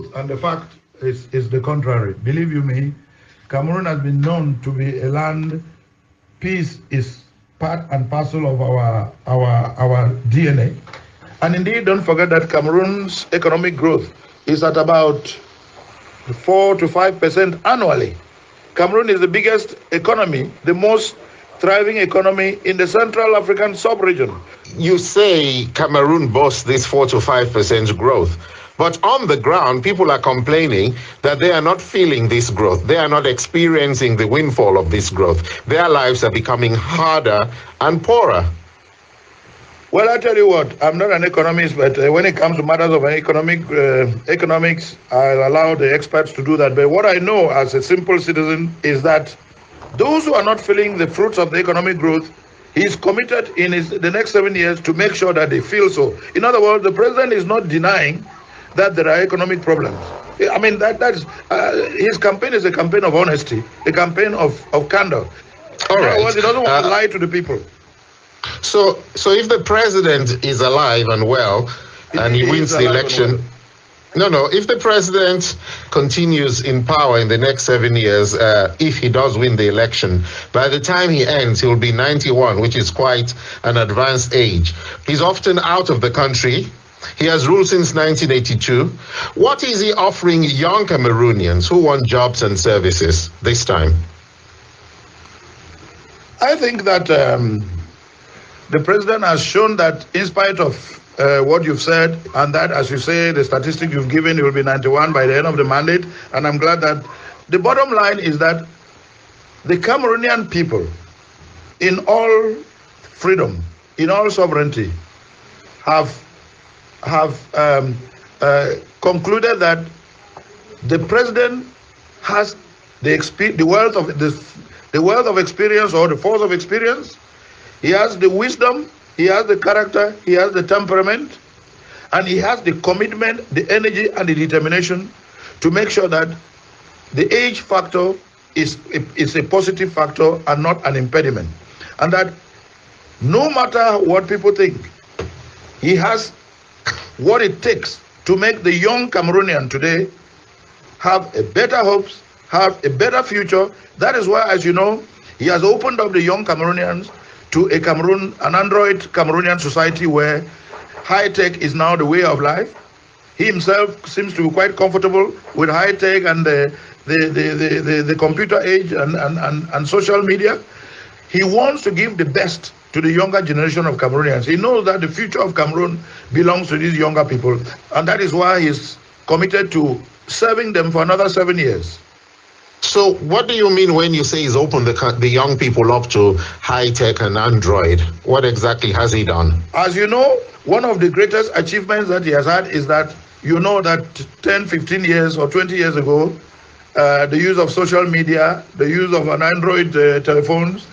truth and the fact is the contrary. Believe you me, Cameroon has been known to be a land. Peace is part and parcel of our DNA. And indeed, don't forget that Cameroon's economic growth is at about 4 to 5% annually. Cameroon is the biggest economy, the most thriving economy in the Central African sub-region. You say Cameroon boasts this 4 to 5% growth, but on the ground, people are complaining that they are not feeling this growth. They are not experiencing the windfall of this growth. Their lives are becoming harder and poorer. Well, I tell you what, I'm not an economist, but when it comes to matters of economics, I'll allow the experts to do that. But what I know as a simple citizen is that those who are not feeling the fruits of the economic growth, he's committed in the next 7 years to make sure that they feel so. In other words, the president is not denying that there are economic problems. I mean, that's his campaign is a campaign of honesty, a campain of candor. All right. He doesn't want to lie to the people. So if the president is alive and well, and he wins the election, if the president continues in power in the next 7 years, if he does win the election, by the time he ends, he will be 91, which is quite an advanced age. He's often out of the country. He has ruled since 1982. What is he offering young Cameroonians who want jobs and services this time? I think that the president has shown that in spite of what you've said, and that, as you say, the statistic you've given, he will be 91 by the end of the mandate. And I'm glad that the bottom line is that the Cameroonian people, in all freedom, in all sovereignty, have concluded that the president has the wealth of experience, or the force of experience. He has the wisdom, he has the character, he has the temperament, and he has the commitment, the energy, and the determination to make sure that the age factor is a positive factor and not an impediment. And that no matter what people think, he has what it takes to make the young Cameroonian today have a better hopes, have a better future. That is why, as you know, he has opened up the young Cameroonians to an Android Cameroonian society where high tech is now the way of life. He himself seems to be quite comfortable with high tech and the computer age and social media. He wants to give the best to the younger generation of Cameroonians. He knows that the future of Cameroon belongs to these younger people, and that is why he's committed to serving them for another 7 years. So what do you mean when you say he's opened the young people up to high-tech and Android? What exactly has he done? As you know, one of the greatest achievements that he has had is that, you know, that 10, 15 years or 20 years ago, the use of social media, the use of an Android telephones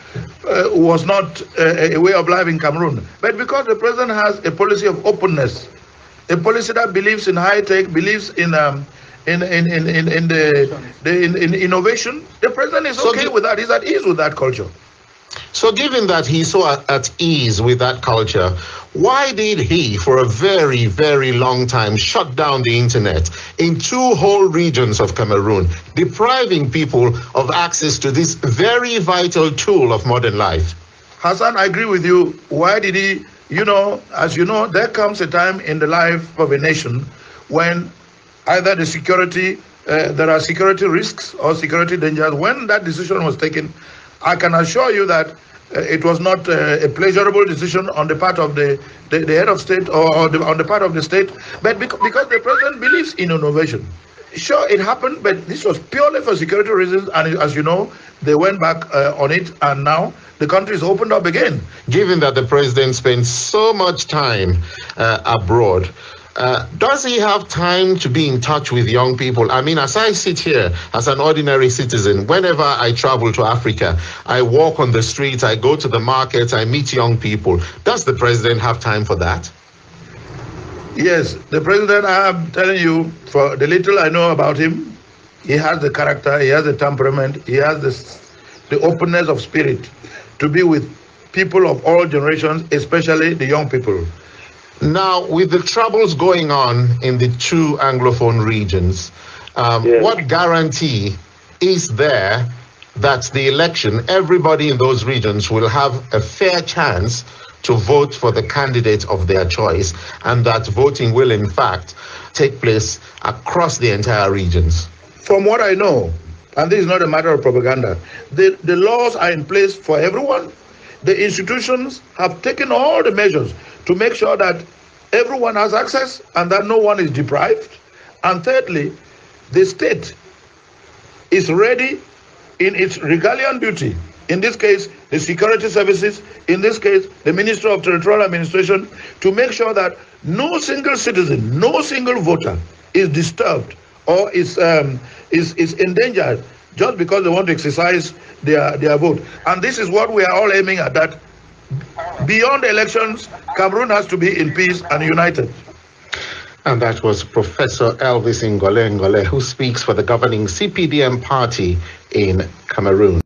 was not a way of life in Cameroon. But because the president has a policy of openness, a policy that believes in high-tech, believes in innovation, the president is okay with that. He's at ease with that culture. So given that he's so at ease with that culture, why did he, for a very, very long time, shut down the internet in 2 whole regions of Cameroon, depriving people of access to this very vital tool of modern life? Hassan, I agree with you. Why did he, as you know, there comes a time in the life of a nation when either the security, there are security risks or security dangers. When that decision was taken, I can assure you that it was not a pleasurable decision on the part of the head of state or on the part of the state, but because the president believes in innovation. Sure, it happened, but this was purely for security reasons, and as you know, they went back on it, and now the country is opened up again. Given that the president spends so much time abroad, does he have time to be in touch with young people? I mean, as I sit here as an ordinary citizen, whenever I travel to Africa, I walk on the streets, I go to the markets, I meet young people. Does the president have time for that? Yes, the president, I'm telling you, for the little I know about him, he has the character, he has the temperament, he has the openness of spirit to be with people of all generations, especially the young people. Now, with the troubles going on in the two Anglophone regions, what guarantee is there that the election, everybody in those regions will have a fair chance to vote for the candidate of their choice, and that voting will in fact take place across the entire regions? From what I know, and this is not a matter of propaganda, the laws are in place for everyone. The institutions have taken all the measures to make sure that everyone has access and that no one is deprived. And thirdly, the state is ready in its regalian duty, in this case, the security services, in this case, the Ministry of Territorial Administration, to make sure that no single citizen, no single voter is disturbed or is endangered just because they want to exercise their vote. And this is what we are all aiming at, that beyond elections, Cameroon has to be in peace and united. And that was Professor Elvis Ngolle Ngolle, who speaks for the governing CPDM party in Cameroon.